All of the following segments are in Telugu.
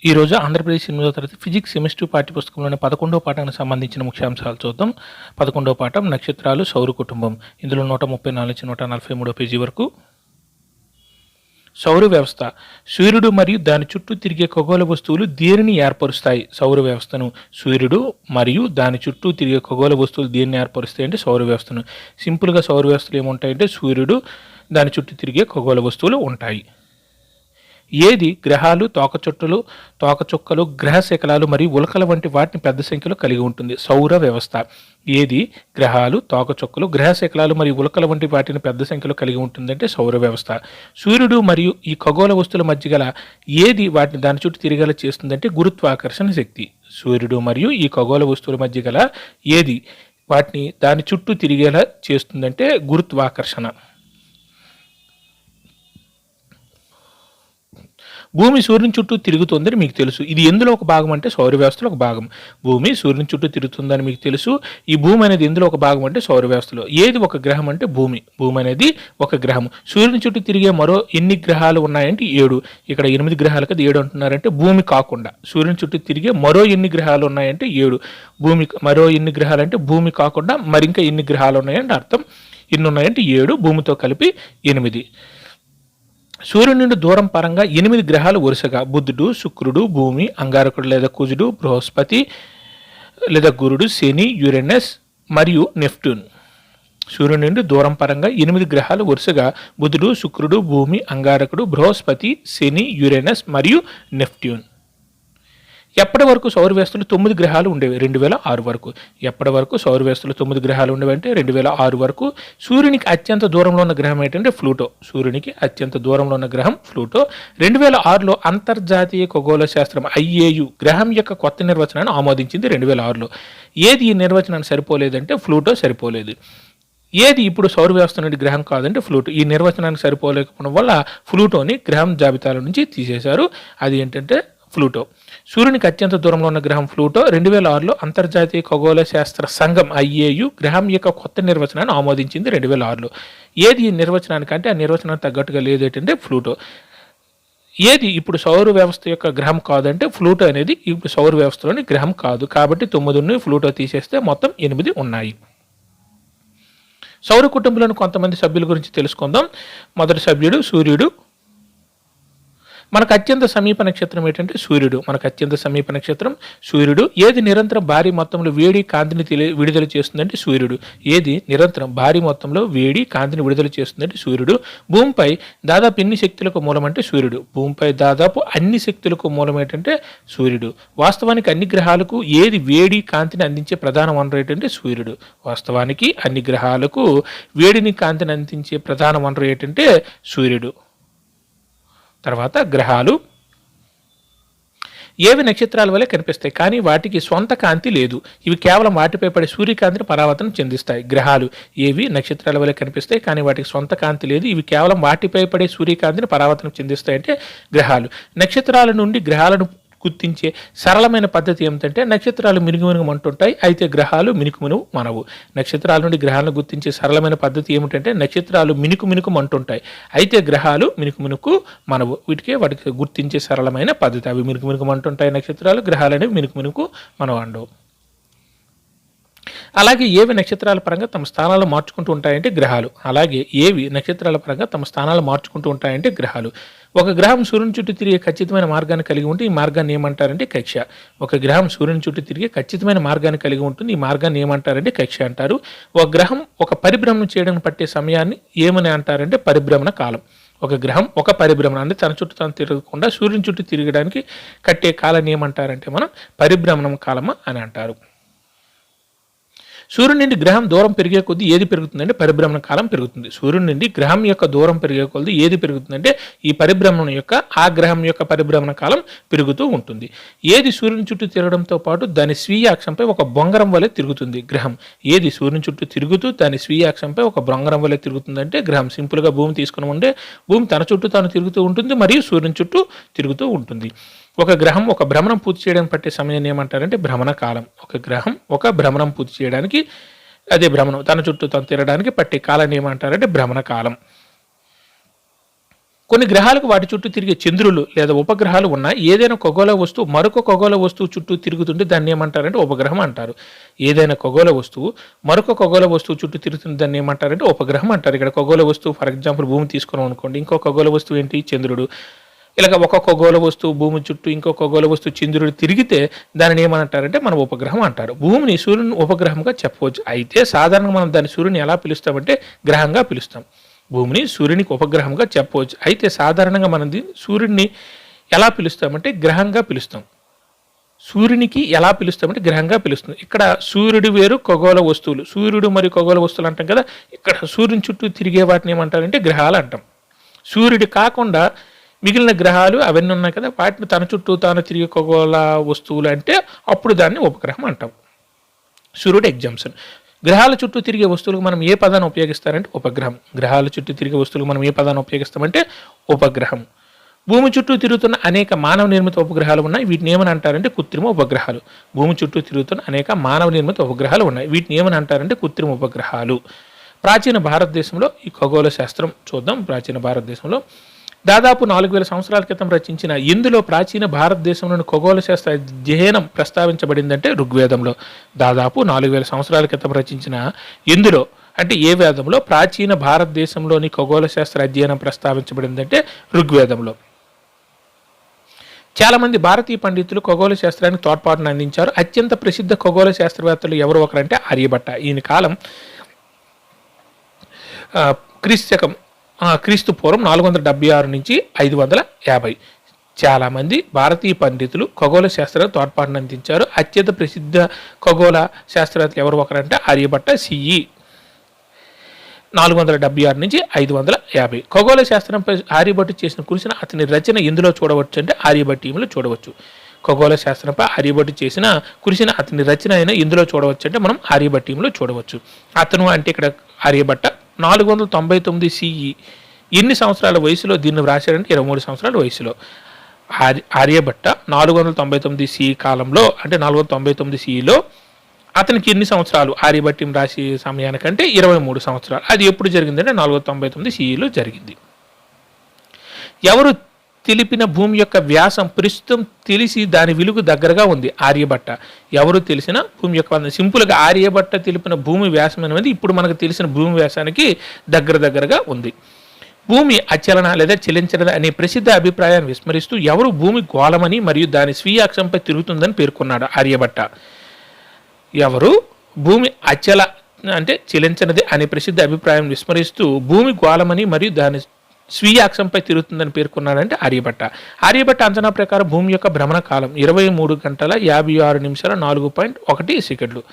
ఈరోజు ఆంధ్రప్రదేశ్ 8వ తరగతి ఫిజిక్స్ సెమిస్టర్ పాఠ్యపుస్తకంలోని 11వ పాఠానికి సంబంధించిన ముఖ్యాంశాలు చూద్దాం. 11వ పాఠం నక్షత్రాలు సౌర కుటుంబం. ఇందులో 134 నుంచి 143 పేజీ వరకు. సౌర వ్యవస్థ. సూర్యుడు మరియు దాని చుట్టూ తిరిగే ఖగోళ వస్తువులు దేనిని ఏర్పరుస్తాయి? సౌర వ్యవస్థను. సూర్యుడు మరియు దాని చుట్టూ తిరిగే ఖగోళ వస్తువులు దేన్ని ఏర్పరుస్తాయి అంటే సౌర వ్యవస్థను. సింపుల్గా సౌర వ్యవస్థలు ఏముంటాయంటే సూర్యుడు దాని చుట్టూ తిరిగే ఖగోళ వస్తువులు ఉంటాయి. ఏది గ్రహాలు, తోకచుక్కలు, గ్రహ శకలాలు మరియు ఉల్కల వంటి వాటిని పెద్ద సంఖ్యలో కలిగి ఉంటుంది? సౌర వ్యవస్థ. ఏది గ్రహాలు, తోకచుక్కలు, గ్రహ శకలాలు మరియు ఉల్కల వంటి వాటిని పెద్ద సంఖ్యలో కలిగి ఉంటుందంటే సౌర వ్యవస్థ. సూర్యుడు మరియు ఈ ఖగోళ వస్తువుల మధ్య గల ఏది వాటిని దాని చుట్టూ తిరిగేలా చేస్తుందంటే గురుత్వాకర్షణ శక్తి. సూర్యుడు మరియు ఈ ఖగోళ వస్తువుల మధ్య గల ఏది వాటిని దాని చుట్టూ తిరిగేలా చేస్తుందంటే గురుత్వాకర్షణ. భూమి సూర్యుని చుట్టూ తిరుగుతుందని మీకు తెలుసు. ఇది ఎందులో ఒక భాగం అంటే సౌర వ్యవస్థలో ఒక భాగం. భూమి సూర్యుని చుట్టూ తిరుగుతుందని మీకు తెలుసు. ఈ భూమి అనేది ఎందులో ఒక భాగం అంటే సౌర వ్యవస్థలో. ఏది ఒక గ్రహం అంటే భూమి. భూమి అనేది ఒక గ్రహం. సూర్యుని చుట్టూ తిరిగే మరో ఎన్ని గ్రహాలు ఉన్నాయంటే 7. ఇక్కడ 8 గ్రహాలు కదా 7 అంటున్నారంటే భూమి కాకుండా సూర్యుని చుట్టూ తిరిగే మరో ఎన్ని గ్రహాలు ఉన్నాయంటే 7. భూమి మరో ఎన్ని గ్రహాలు అంటే భూమి కాకుండా మరింకా ఎన్ని గ్రహాలు ఉన్నాయంటే అర్థం. ఎన్ని ఉన్నాయంటే 7, భూమితో కలిపి 8. సూర్యుని నుండి దూరం పరంగా 8 గ్రహాలు వరుసగా బుధుడు, శుక్రుడు, భూమి, అంగారకుడు లేదా కుజుడు, బృహస్పతి లేదా గురుడు, శని, యురేనస్ మరియు నెప్ట్యూన్. సూర్యుని నుండి దూరం పరంగా 8 గ్రహాలు వరుసగా బుధుడు, శుక్రుడు, భూమి, అంగారకుడు, బృహస్పతి, శని, యురేనస్ మరియు నెప్ట్యూన్. ఎప్పటి వరకు సౌర వ్యవస్థలో 9 గ్రహాలు ఉండేవి? 2006 వరకు. ఎప్పటి వరకు సౌర వ్యవస్థలో 9 గ్రహాలు ఉండేవి అంటే 2006 వరకు. సూర్యునికి అత్యంత దూరంలో ఉన్న గ్రహం ఏంటంటే ప్లూటో. సూర్యునికి అత్యంత దూరంలో ఉన్న గ్రహం ప్లూటో. 2006లో అంతర్జాతీయ ఖగోళ శాస్త్రం IAU గ్రహం యొక్క కొత్త నిర్వచనాన్ని ఆమోదించింది 2006లో. ఏది ఈ నిర్వచనాన్ని సరిపోలేదంటే ప్లూటో సరిపోలేదు. ఏది ఇప్పుడు సౌర వ్యవస్థ నుండి గ్రహం కాదంటే ప్లూటో. ఈ నిర్వచనానికి సరిపోలేకపోవడం వల్ల ప్లూటోని గ్రహం జాబితాల నుంచి తీసేశారు. అది ఏంటంటే ప్లూటో. సూర్యునికి అత్యంత దూరంలో ఉన్న గ్రహం ప్లూటో. 2006లో అంతర్జాతీయ ఖగోళ శాస్త్ర సంఘం IAU గ్రహం యొక్క కొత్త నిర్వచనాన్ని ఆమోదించింది 2006లో. ఏది ఈ నిర్వచనానికి అంటే ఆ నిర్వచనానికి తగ్గట్టుగా లేదు ఏంటంటే ప్లూటో. ఏది ఇప్పుడు సౌర వ్యవస్థ యొక్క గ్రహం కాదంటే ప్లూటో అనేది ఇప్పుడు సౌర వ్యవస్థలోని గ్రహం కాదు. కాబట్టి 9 ప్లూటో తీసేస్తే మొత్తం 8 ఉన్నాయి. సౌర కుటుంబంలోని కొంతమంది సభ్యుల గురించి తెలుసుకుందాం. మొదటి సభ్యుడు సూర్యుడు. మనకు అత్యంత సమీప నక్షత్రం ఏంటంటే సూర్యుడు. మనకు అత్యంత సమీప నక్షత్రం సూర్యుడు. ఏది నిరంతరం భారీ మొత్తంలో వేడి కాంతిని విడుదల చేస్తుందంటే సూర్యుడు. ఏది నిరంతరం భారీ మొత్తంలో వేడి కాంతిని విడుదల చేస్తుందంటే సూర్యుడు. భూమిపై దాదాపు ఎన్ని శక్తులకు మూలం అంటే సూర్యుడు. భూమిపై దాదాపు అన్ని శక్తులకు మూలం ఏంటంటే సూర్యుడు. వాస్తవానికి అన్ని గ్రహాలకు ఏది వేడి కాంతిని అందించే ప్రధాన వనరు ఏంటంటే సూర్యుడు. వాస్తవానికి అన్ని గ్రహాలకు వేడిని కాంతిని అందించే ప్రధాన వనరు ఏంటంటే సూర్యుడు. తర్వాత గ్రహాలు. ఏవి నక్షత్రాల వలె కనిపిస్తాయి కానీ వాటికి సొంత కాంతి లేదు? ఇవి కేవలం వాటిపై పడే సూర్యకాంతిని పరావర్తనం చెందిస్తాయి. గ్రహాలు ఏవి నక్షత్రాల వలె కనిపిస్తాయి కానీ వాటికి సొంత కాంతి లేదు, ఇవి కేవలం వాటిపై పడే సూర్యకాంతిని పరావర్తనం చెందిస్తాయి అంటే గ్రహాలు. నక్షత్రాల నుండి గ్రహాలను గుర్తించే సరళమైన పద్ధతి ఏమిటంటే నక్షత్రాలు మినుగుమినుగుమంటుంటాయి అయితే గ్రహాలు మినుకుమినుగు మనవు. నక్షత్రాల నుండి గ్రహాలను గుర్తించే సరళమైన పద్ధతి ఏమిటంటే నక్షత్రాలు మినుకుమినుకుమంటుంటాయి అయితే గ్రహాలు మినుకుమినుకు మనవు. వాటికి గుర్తించే సరళమైన పద్ధతి. అవి మినుకుమినుకుమంటుంటాయి నక్షత్రాలు, గ్రహాలు అనేవి మినుకుమినుకు మనవు అండవు. అలాగే ఏవి నక్షత్రాల పరంగా తమ స్థానాలు మార్చుకుంటూ ఉంటాయంటే గ్రహాలు. అలాగే ఏవి నక్షత్రాల పరంగా తమ స్థానాలు మార్చుకుంటూ ఉంటాయంటే గ్రహాలు. ఒక గ్రహం సూర్యుని చుట్టూ తిరిగే ఖచ్చితమైన మార్గాన్ని కలిగి ఉంటే ఈ మార్గాన్ని ఏమంటారంటే కక్ష. ఒక గ్రహం సూర్యుని చుట్టూ తిరిగే ఖచ్చితమైన మార్గాన్ని కలిగి ఉంటుంది, ఈ మార్గాన్ని ఏమంటారంటే కక్ష అంటారు. ఒక గ్రహం ఒక పరిభ్రమణం చేయడానికి పట్టే సమయాన్ని ఏమని అంటారంటే పరిభ్రమణ కాలం. ఒక గ్రహం ఒక పరిభ్రమణ అంటే తన చుట్టూ తను తిరగకుండా సూర్యుని చుట్టూ తిరగడానికి కట్టే కాలాన్ని ఏమంటారంటే మనం పరిభ్రమణం కాలమా అని అంటారు. సూర్యుడి నుండి గ్రహం దూరం పెరిగే కొద్దీ ఏది పెరుగుతుందంటే పరిభ్రమణ కాలం పెరుగుతుంది. సూర్యుడి నుండి గ్రహం యొక్క దూరం పెరిగే కొద్దీ ఏది పెరుగుతుందంటే ఈ పరిభ్రమణం యొక్క ఆ గ్రహం యొక్క పరిభ్రమణ కాలం పెరుగుతూ ఉంటుంది. ఏది సూర్యుని చుట్టూ తిరగడంతో పాటు దాని స్వీయ అక్షంపై ఒక బొంగరం వలె తిరుగుతుంది? గ్రహం. ఏది సూర్యుని చుట్టూ తిరుగుతూ దాని స్వీయ అక్షంపై ఒక బొంగరం వలె తిరుగుతుందంటే గ్రహం. సింపుల్గా భూమి తీసుకుని ఉంటే భూమి తన చుట్టూ తాను తిరుగుతూ ఉంటుంది మరియు సూర్యుని చుట్టూ తిరుగుతూ ఉంటుంది. ఒక గ్రహం ఒక భ్రమణం పూర్తి చేయడానికి పట్టే సమయాన్ని ఏమంటారంటే భ్రమణ కాలం. ఒక గ్రహం ఒక భ్రమణం పూర్తి చేయడానికి అదే భ్రమణం తన చుట్టూ తను తిరగడానికి పట్టే కాలాన్ని ఏమంటారంటే భ్రమణ కాలం. కొన్ని గ్రహాలకు వాటి చుట్టూ తిరిగే చంద్రులు లేదా ఉపగ్రహాలు ఉన్న ఏదైనా ఖగోళ వస్తువు మరొక ఖగోళ వస్తువు చుట్టూ తిరుగుతుంటే దాన్ని ఏమంటారంటే ఉపగ్రహం అంటారు. ఏదైనా ఖగోళ వస్తువు మరొక ఖగోళ వస్తువు చుట్టూ తిరుగుతుంది దాన్ని ఏమంటారంటే ఉపగ్రహం అంటారు. ఇక్కడ ఖగోళ వస్తువు ఫర్ ఎగ్జాంపుల్ భూమి తీసుకున్నాం అనుకోండి, ఇంకో ఖగోళ వస్తువు ఏంటి చంద్రుడు. ఇలాగ ఒక ఖగోళ వస్తువు భూమి చుట్టూ ఇంకో ఖగోళ వస్తువు చంద్రుడు తిరిగితే దానిని ఏమంటారంటే మన ఉపగ్రహం అంటారు. భూమిని సూర్యుని ఉపగ్రహంగా చెప్పవచ్చు. అయితే సాధారణంగా మనం దాని సూర్యుని ఎలా పిలుస్తామంటే గ్రహంగా పిలుస్తాం. భూమిని సూర్యునికి ఉపగ్రహంగా చెప్పవచ్చు. అయితే సాధారణంగా మనం సూర్యుడిని ఎలా పిలుస్తామంటే గ్రహంగా పిలుస్తాం. సూర్యునికి ఎలా పిలుస్తామంటే గ్రహంగా పిలుస్తుంది. ఇక్కడ సూర్యుడు వేరు ఖగోళ వస్తువులు, సూర్యుడు మరియు ఖగోళ వస్తువులు అంటాం కదా. ఇక్కడ సూర్యుని చుట్టూ తిరిగే వాటిని ఏమంటారంటే గ్రహాలు అంటాం. సూర్యుడు కాకుండా మిగిలిన గ్రహాలు అవన్నీ ఉన్నాయి కదా, వాటిని తన చుట్టూ తాను తిరిగే ఖగోళ వస్తువులు అంటే అప్పుడు దాన్ని ఉపగ్రహం అంటాం. సూర్యుడు ఎగ్జాంప్షన్. గ్రహాల చుట్టూ తిరిగే వస్తువులకు మనం ఏ పదాన్ని ఉపయోగిస్తారంటే ఉపగ్రహం. గ్రహాల చుట్టూ తిరిగే వస్తువులకు మనం ఏ పదాన్ని ఉపయోగిస్తామంటే ఉపగ్రహం. భూమి చుట్టూ తిరుగుతున్న అనేక మానవ నిర్మిత ఉపగ్రహాలు ఉన్నాయి. వీటిని ఏమని అంటారంటే కృత్రిమ ఉపగ్రహాలు. భూమి చుట్టూ తిరుగుతున్న అనేక మానవ నిర్మిత ఉపగ్రహాలు ఉన్నాయి. వీటిని ఏమని అంటారంటే కృత్రిమ ఉపగ్రహాలు. ప్రాచీన భారతదేశంలో ఈ ఖగోళ శాస్త్రం చూద్దాం. ప్రాచీన భారతదేశంలో దాదాపు 4000 సంవత్సరాల క్రితం రచించిన ఇందులో ప్రాచీన భారతదేశంలోని ఖగోళ శాస్త్ర అధ్యయనం ప్రస్తావించబడిందంటే ఋగ్వేదంలో. దాదాపు 4000 సంవత్సరాల క్రితం రచించిన ఇందులో అంటే ఏ వేదంలో ప్రాచీన భారతదేశంలోని ఖగోళ శాస్త్ర అధ్యయనం ప్రస్తావించబడిందంటే ఋగ్వేదంలో. చాలామంది భారతీయ పండితులు ఖగోళ శాస్త్రానికి తోడ్పాటును అందించారు. అత్యంత ప్రసిద్ధ ఖగోళ శాస్త్రవేత్తలు ఎవరు ఒకరంటే ఆర్యభట్ట. ఈయన కాలం క్రీస్తు పూర్వం 476 నుంచి 550. చాలామంది భారతీయ పండితులు ఖగోళ శాస్త్రానికి తోడ్పాటును అందించారు. అత్యంత ప్రసిద్ధ ఖగోళ శాస్త్రవేత్తలు ఎవరు ఒకరంటే ఆర్యభట్ట సిఈ 476 నుంచి 550. ఖగోళ శాస్త్రంపై ఆర్యభట్టు చేసిన కృషిని అతని రచన ఎందులో చూడవచ్చు అంటే ఆర్యభట్టీయంలో చూడవచ్చు. ఖగోళ శాస్త్రంపై ఆర్యభట్టు చేసిన కృషిని అతని రచన అయినా ఎందులో చూడవచ్చు అంటే మనం ఆర్యభట్టీయంలో చూడవచ్చు. అతను అంటే ఇక్కడ ఆర్యభట్ట 499 సిఈ ఎన్ని సంవత్సరాల వయసులో దీన్ని వ్రాశారంటే 23 సంవత్సరాల వయసులో. ఆర్యభట్ట 499 సిఈ కాలంలో అంటే 499 సిఈలో అతనికి ఎన్ని సంవత్సరాలు ఆర్యభట్యం రాసే సమయానికంటే 23 సంవత్సరాలు. అది ఎప్పుడు జరిగిందంటే 499 సిఈలో జరిగింది. ఎవరు తెలిపిన భూమి యొక్క వ్యాసం ప్రస్తుతం తెలిసి దాని విలువ దగ్గరగా ఉంది ఆర్యభట్ట. ఎవరు తెలిసిన భూమి యొక్క సింపుల్గా ఆర్యభట్ట తెలిపిన భూమి వ్యాసం అనేది ఇప్పుడు మనకు తెలిసిన భూమి వ్యాసానికి దగ్గరగా ఉంది. భూమి అచలన లేదా చలించడం అనే ప్రసిద్ధ అభిప్రాయాన్ని విస్మరిస్తూ ఎవరు భూమి గోళమని మరియు దాని స్వీయ అక్షంపై తిరుగుతుందని పేర్కొన్నాడు ఆర్యభట్ట. ఎవరు భూమి అచల అంటే చలించనిది అనే ప్రసిద్ధ అభిప్రాయం విస్మరిస్తూ భూమి గోళమని మరియు దాని స్వీయ అక్షంపై తిరుగుతుందని పేర్కొన్నాడంటే ఆర్యభట్ట. ఆర్యభట్ట అంచనా ప్రకారం భూమి యొక్క భ్రమణ కాలం 23 గంటల 56 నిమిషాల 4.1 సెకండ్లు.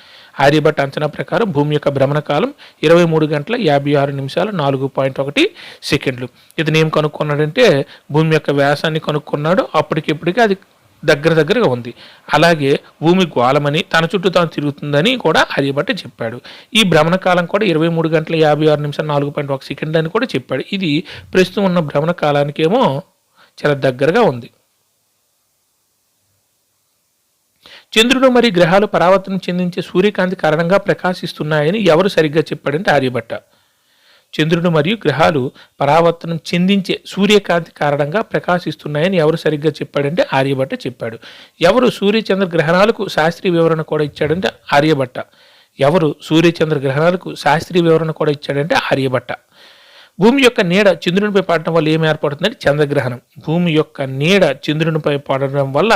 ఆర్యభట్ట అంచనా ప్రకారం భూమి యొక్క భ్రమణ కాలం 23 గంటల 56 నిమిషాల 4.1 సెకండ్లు. ఇతను ఏం కనుక్కున్నాడంటే భూమి యొక్క వ్యాసాన్ని కనుక్కున్నాడు. అప్పటికిప్పటికీ అది దగ్గరగా ఉంది. అలాగే భూమి గోళమని తన చుట్టూ తాను తిరుగుతుందని కూడా ఆర్యభట్ట చెప్పాడు. ఈ భ్రమణ కాలం కూడా 23 గంటల 56 నిమిషాల 4.1 సెకండ్ అని కూడా చెప్పాడు. ఇది ప్రస్తుతం ఉన్న భ్రమణ కాలానికేమో చాలా దగ్గరగా ఉంది. చంద్రుడు మరియు గ్రహాలు పరావర్తనం చెందించే సూర్యకాంతి కారణంగా ప్రకాశిస్తున్నాయని ఎవరు సరిగ్గా చెప్పాడంటే ఆర్యభట్ట. చంద్రుడు మరియు గ్రహాలు పరావర్తనం చెందించే సూర్యకాంతి కారణంగా ప్రకాశిస్తున్నాయని ఎవరు సరిగ్గా చెప్పాడంటే ఆర్యభట్ట చెప్పాడు. ఎవరు సూర్యచంద్ర గ్రహణాలకు శాస్త్రీయ వివరణ కూడా ఇచ్చాడంటే ఆర్యభట్ట. ఎవరు సూర్యచంద్ర గ్రహణాలకు శాస్త్రీయ వివరణ కూడా ఇచ్చాడంటే ఆర్యభట్ట. భూమి యొక్క నీడ చంద్రునిపై పడటం వల్ల ఏమి ఏర్పడుతుందంటే చంద్రగ్రహణం. భూమి యొక్క నీడ చంద్రునిపై పడడం వల్ల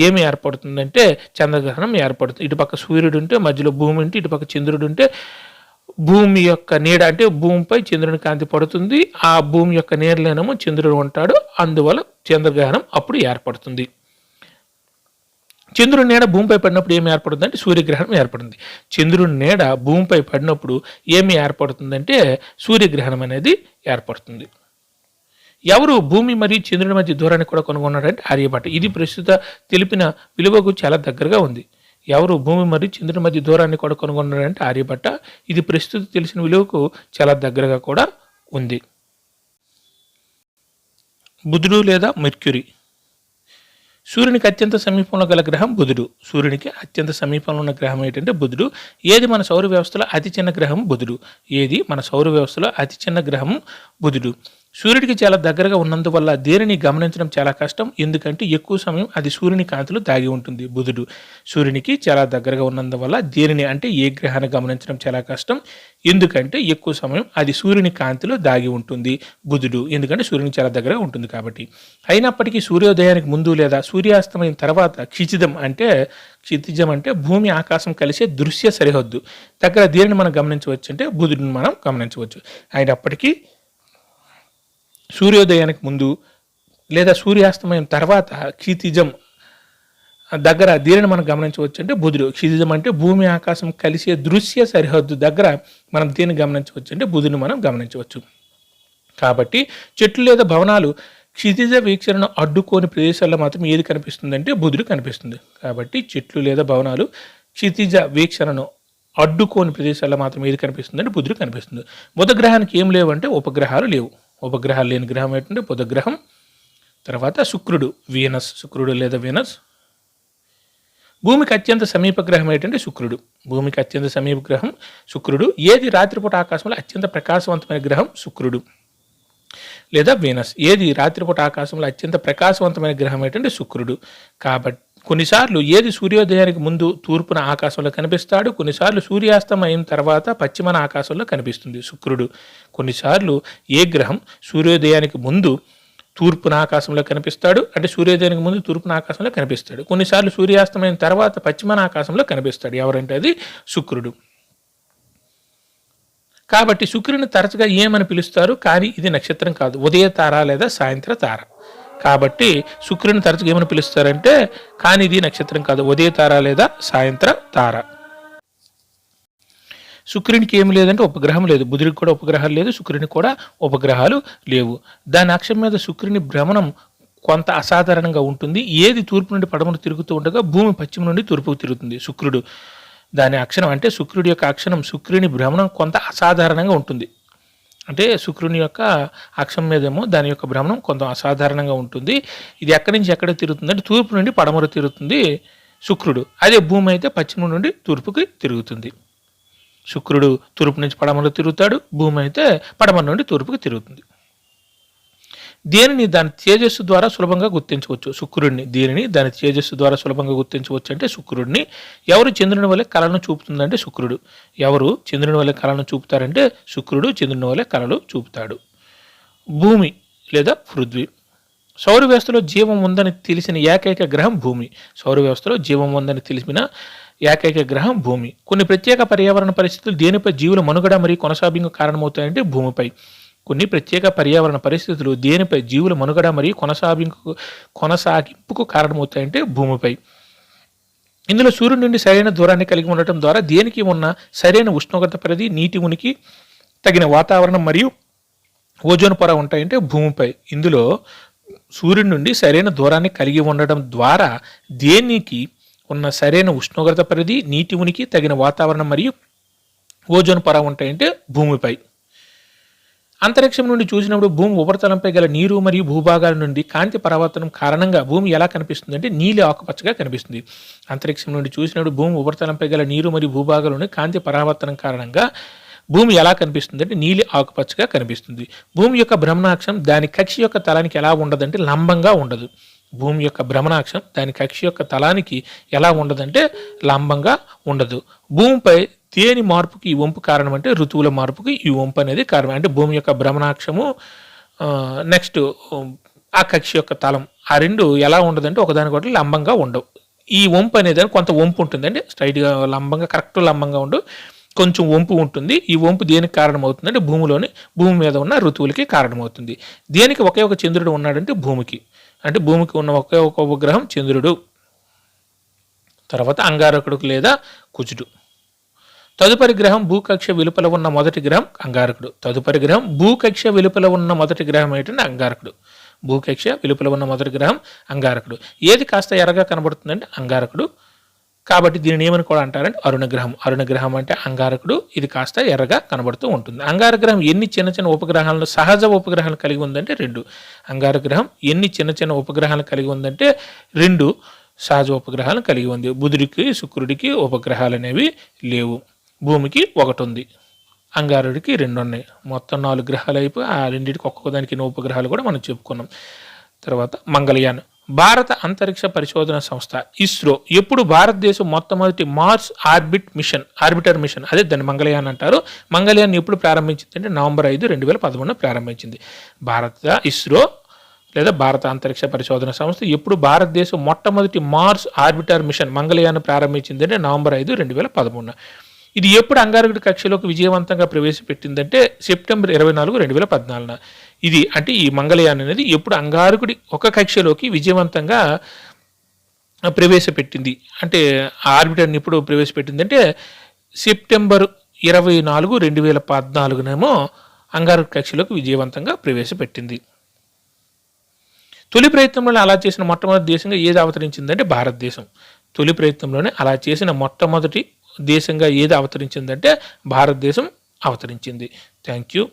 ఏమి ఏర్పడుతుందంటే చంద్రగ్రహణం ఏర్పడుతుంది. ఇటుపక్క సూర్యుడు ఉంటే మధ్యలో భూమి ఉంటే ఇటుపక్క చంద్రుడు ఉంటే భూమి యొక్క నీడ అంటే భూమిపై చంద్రుని కాంతి పడుతుంది. ఆ భూమి యొక్క నీడలోనేమో చంద్రుడు ఉంటాడు. అందువల్ల చంద్రగ్రహణం అప్పుడు ఏర్పడుతుంది. చంద్రుడి నీడ భూమిపై పడినప్పుడు ఏమి ఏర్పడుతుందంటే సూర్యగ్రహణం ఏర్పడుతుంది. చంద్రుడి నీడ భూమిపై పడినప్పుడు ఏమి ఏర్పడుతుందంటే సూర్యగ్రహణం అనేది ఏర్పడుతుంది. ఎవరు భూమి మరియు చంద్రుడి మధ్య దూరాన్ని కూడా కనుగొన్నాడంటే ఆర్యభట్ట. ఇది ప్రస్తుత తెలిపిన విలువకు చాలా దగ్గరగా ఉంది. ఎవరు భూమి మరియు చంద్రుడి మధ్య దూరాన్ని కూడా కనుగొన్నాడంటే ఆర్యభట్ట. ఇది ప్రస్తుతం తెలిసిన విలువకు చాలా దగ్గరగా కూడా ఉంది. బుధుడు లేదా మెర్క్యూరీ. సూర్యునికి అత్యంత సమీపంలో గల గ్రహం బుధుడు. సూర్యునికి అత్యంత సమీపంలో ఉన్న గ్రహం ఏంటంటే బుధుడు. ఏది మన సౌర వ్యవస్థలో అతి చిన్న గ్రహం బుధుడు. ఏది మన సౌర వ్యవస్థలో అతి చిన్న గ్రహం బుధుడు. సూర్యుడికి చాలా దగ్గరగా ఉన్నందువల్ల దేనిని గమనించడం చాలా కష్టం, ఎందుకంటే ఎక్కువ సమయం అది సూర్యుని కాంతిలో దాగి ఉంటుంది. బుధుడు సూర్యునికి చాలా దగ్గరగా ఉన్నందువల్ల దేనిని అంటే ఏ గ్రహాన్ని గమనించడం చాలా కష్టం, ఎందుకంటే ఎక్కువ సమయం అది సూర్యుని కాంతిలో దాగి ఉంటుంది. బుధుడు ఎందుకంటే సూర్యునికి చాలా దగ్గరగా ఉంటుంది కాబట్టి. అయినప్పటికీ సూర్యోదయానికి ముందు లేదా సూర్యాస్తమయం తర్వాత క్షితిజం అంటే భూమి ఆకాశం కలిసే దృశ్య సరిహద్దు దగ్గర దేనిని మనం గమనించవచ్చు అంటే బుధుడిని మనం గమనించవచ్చు. అయినప్పటికీ సూర్యోదయానికి ముందు లేదా సూర్యాస్తమయం తర్వాత క్షితిజం దగ్గర దేనిని మనం గమనించవచ్చు అంటే బుధుడు. క్షితిజం అంటే భూమి ఆకాశం కలిసే దృశ్య సరిహద్దు దగ్గర మనం దేన్ని గమనించవచ్చు అంటే బుధుడిని మనం గమనించవచ్చు. కాబట్టి చెట్లు లేదా భవనాలు క్షితిజ వీక్షణను అడ్డుకోని ప్రదేశాల్లో మాత్రం ఏది కనిపిస్తుందంటే బుధుడు కనిపిస్తుంది. కాబట్టి చెట్లు లేదా భవనాలు క్షితిజ వీక్షణను అడ్డుకోని ప్రదేశాల్లో మాత్రం ఏది కనిపిస్తుందంటే బుధుడు కనిపిస్తుంది. బుధ గ్రహానికి ఏం లేవు అంటే ఉపగ్రహాలు లేవు. ఉపగ్రహాలు లేని గ్రహం ఏంటంటే బుధ గ్రహం. తర్వాత శుక్రుడు లేదా వీనస్. భూమికి అత్యంత సమీప గ్రహం ఏంటంటే శుక్రుడు. భూమికి అత్యంత సమీప గ్రహం శుక్రుడు. ఏది రాత్రిపూట ఆకాశంలో అత్యంత ప్రకాశవంతమైన గ్రహం శుక్రుడు లేదా వీనస్. ఏది రాత్రిపూట ఆకాశంలో అత్యంత ప్రకాశవంతమైన గ్రహం ఏంటంటే శుక్రుడు. కాబట్టి కొన్నిసార్లు ఏది సూర్యోదయానికి ముందు తూర్పున ఆకాశంలో కనిపిస్తాడు, కొన్నిసార్లు సూర్యాస్తమయం తర్వాత పశ్చిమన ఆకాశంలో కనిపిస్తుంది శుక్రుడు. కొన్నిసార్లు ఏ గ్రహం సూర్యోదయానికి ముందు తూర్పున ఆకాశంలో కనిపిస్తాడు అంటే సూర్యోదయానికి ముందు తూర్పున ఆకాశంలో కనిపిస్తాడు, కొన్నిసార్లు సూర్యాస్తమయం తర్వాత పశ్చిమన ఆకాశంలో కనిపిస్తాడు. ఎవరంటే అది శుక్రుడు. కాబట్టి శుక్రుని తరచుగా ఏమని పిలుస్తారు, కానీ ఇది నక్షత్రం కాదు, ఉదయ తార లేదా సాయంత్ర తార. కాబట్టి శుక్రుని తరచుగా ఏమని పిలుస్తారంటే కానీ ఇది నక్షత్రం కాదు, ఉదయ తార లేదా సాయంత్ర తార. శుక్రునికి ఏమి లేదంటే ఉపగ్రహం లేదు. బుధుడికి కూడా ఉపగ్రహాలు లేదు, శుక్రునికి కూడా ఉపగ్రహాలు లేవు. దాని అక్షం మీద శుక్రుని భ్రమణం కొంత అసాధారణంగా ఉంటుంది. ఏది తూర్పు నుండి పడమను తిరుగుతూ ఉండగా భూమి పశ్చిమ నుండి తూర్పుకు తిరుగుతుంది. శుక్రుడు దాని అక్షరం అంటే శుక్రుడి యొక్క అక్షరం శుక్రుని భ్రమణం కొంత అసాధారణంగా ఉంటుంది. అంటే శుక్రుని యొక్క అక్షం మీదేమో దాని యొక్క భ్రమణం కొంత అసాధారణంగా ఉంటుంది. ఇది ఎక్కడి నుంచి ఎక్కడ తిరుగుతుంది అంటే తూర్పు నుండి పడమర తిరుగుతుంది శుక్రుడు. అదే భూమి అయితే పశ్చిమ నుండి తూర్పుకి తిరుగుతుంది. శుక్రుడు తూర్పు నుంచి పడమర తిరుగుతాడు, భూమి అయితే పడమర నుండి తూర్పుకి తిరుగుతుంది. దేనిని దాని తేజస్సు ద్వారా సులభంగా గుర్తించవచ్చు శుక్రుడిని. దేనిని దాని తేజస్సు ద్వారా సులభంగా గుర్తించవచ్చు అంటే శుక్రుడిని. ఎవరు చంద్రుని వలె కళను చూపుతుందంటే శుక్రుడు. ఎవరు చంద్రుని వలె కళను చూపుతారంటే శుక్రుడు చంద్రుని వలె కళలు చూపుతాడు. భూమి లేదా పృథ్వీ. సౌర వ్యవస్థలో జీవం ఉందని తెలిసిన ఏకైక గ్రహం భూమి. సౌర వ్యవస్థలో జీవం ఉందని తెలిసిన ఏకైక గ్రహం భూమి. కొన్ని ప్రత్యేక పర్యావరణ పరిస్థితులు దేనిపై జీవుల మనుగడ మరియు కొనసాగింపు కారణమవుతాయంటే భూమిపై. కొన్ని ప్రత్యేక పర్యావరణ పరిస్థితులు దేనిపై జీవుల మనుగడ మరియు కొనసాగింపుకు కారణమవుతాయంటే భూమిపై. ఇందులో సూర్యుడి నుండి సరైన దూరాన్ని కలిగి ఉండటం ద్వారా దేనికి ఉన్న సరైన ఉష్ణోగ్రత పరిధి, నీటి ఉనికి, తగిన వాతావరణం మరియు ఓజోన్ పొర ఉంటాయంటే భూమిపై. ఇందులో సూర్యుడి నుండి సరైన దూరాన్ని కలిగి ఉండటం ద్వారా దేనికి ఉన్న సరైన ఉష్ణోగ్రత పరిధి, నీటి ఉనికి, తగిన వాతావరణం మరియు ఓజోన్ పొర ఉంటాయంటే భూమిపై. అంతరిక్షం నుండి చూసినప్పుడు భూమి ఉపరితలంపై గల నీరు మరియు భూభాగాల నుండి కాంతి పరావర్తనం కారణంగా భూమి ఎలా కనిపిస్తుంది అంటే నీలి ఆకుపచ్చగా కనిపిస్తుంది. అంతరిక్షం నుండి చూసినప్పుడు భూమి ఉపరితలంపై గల నీరు మరియు భూభాగాల నుండి కాంతి పరావర్తనం కారణంగా భూమి ఎలా కనిపిస్తుంది అంటే నీలి ఆకుపచ్చగా కనిపిస్తుంది. భూమి యొక్క భ్రమణాక్షం దాని కక్షి యొక్క తలానికి ఎలా ఉండదంటే లంబంగా ఉండదు. భూమి యొక్క భ్రమణాక్షం దాని కక్షి యొక్క తలానికి ఎలా ఉండదంటే లంబంగా ఉండదు. భూమిపై దేని మార్పుకి ఈ వంపు కారణం అంటే ఋతువుల మార్పుకి ఈ వంపు అనేది కారణం. అంటే భూమి యొక్క భ్రమణాక్షము నెక్స్ట్ ఆ కక్షి యొక్క తలం ఆ రెండు ఎలా ఉండదంటే ఒకదానికొకటి లంబంగా ఉండవు. ఈ వంపు అనేది కొంత వంపు ఉంటుంది అంటే స్ట్రైట్గా లంబంగా కరెక్ట్ లంబంగా ఉండు, కొంచెం వంపు ఉంటుంది. ఈ వంపు దేనికి కారణమవుతుంది అంటే భూమి మీద ఉన్న ఋతువులకి కారణమవుతుంది. దేనికి ఒకే ఒక చంద్రుడు ఉన్నాడంటే భూమికి. అంటే భూమికి ఉన్న ఒకే ఒక ఉపగ్రహం చంద్రుడు. తర్వాత అంగారకుడు లేదా కుజుడు. తదుపరి గ్రహం భూకక్ష వెలుపల ఉన్న మొదటి గ్రహం అంగారకుడు. తదుపరి గ్రహం భూకక్ష వెలుపల ఉన్న మొదటి గ్రహం ఏంటంటే అంగారకుడు. భూకక్ష వెలుపల ఉన్న మొదటి గ్రహం అంగారకుడు. ఏది కాస్త ఎర్రగా కనబడుతుందంటే అంగారకుడు. కాబట్టి దీనిని ఏమని కూడా అంటారంటే అరుణగ్రహం. అరుణగ్రహం అంటే అంగారకుడు, ఇది కాస్త ఎర్రగా కనబడుతూ ఉంటుంది. అంగారగ్రహం ఎన్ని చిన్న చిన్న ఉపగ్రహాలను సహజ ఉపగ్రహాలు కలిగి ఉందంటే 2. అంగారగ్రహం ఎన్ని చిన్న చిన్న ఉపగ్రహాలను కలిగి ఉందంటే 2 సహజ ఉపగ్రహాలను కలిగి ఉంది. బుధుడికి శుక్రుడికి ఉపగ్రహాలు అనేవి లేవు. భూమికి 1 ఉంది. అంగారుడికి 2 ఉన్నాయి. మొత్తం 4 గ్రహాలు అయిపోయి ఆ రెండింటికి ఒక్కొక్క దానికి ఎన్నో ఉపగ్రహాలు కూడా మనం చెప్పుకున్నాం. తర్వాత మంగళయాన్. భారత అంతరిక్ష పరిశోధన సంస్థ ఇస్రో ఎప్పుడు భారతదేశం మొట్టమొదటి మార్స్ ఆర్బిటర్ మిషన్ అదే దాన్ని మంగళయాన్ అంటారు. మంగళయాన్ ఎప్పుడు ప్రారంభించింది అంటే నవంబర్ 5, 2013 ప్రారంభించింది. ఇస్రో లేదా భారత అంతరిక్ష పరిశోధన సంస్థ ఎప్పుడు భారతదేశం మొట్టమొదటి మార్స్ ఆర్బిటర్ మిషన్ మంగళయాన్ ప్రారంభించింది అంటే నవంబర్ 5, 2013. ఇది ఎప్పుడు అంగారకుడి కక్షలోకి విజయవంతంగా ప్రవేశపెట్టిందంటే సెప్టెంబర్ 24, 2014. ఇది అంటే ఈ మంగళయాన్ అనేది ఎప్పుడు అంగారకుడి ఒక కక్షలోకి విజయవంతంగా ప్రవేశపెట్టింది అంటే ఆర్బిటర్ని ఎప్పుడు ప్రవేశపెట్టింది అంటే సెప్టెంబర్ 24, 2014 అంగారకుడి కక్షలోకి విజయవంతంగా ప్రవేశపెట్టింది. తొలి ప్రయత్నంలోనే అలా చేసిన మొట్టమొదటి దేశంగా ఏది అవతరించిందంటే భారతదేశం. తొలి ప్రయత్నంలోనే అలా చేసిన మొట్టమొదటి దేశంగా ఏది అవతరించిందంటే భారతదేశం అవతరించింది. Thank you.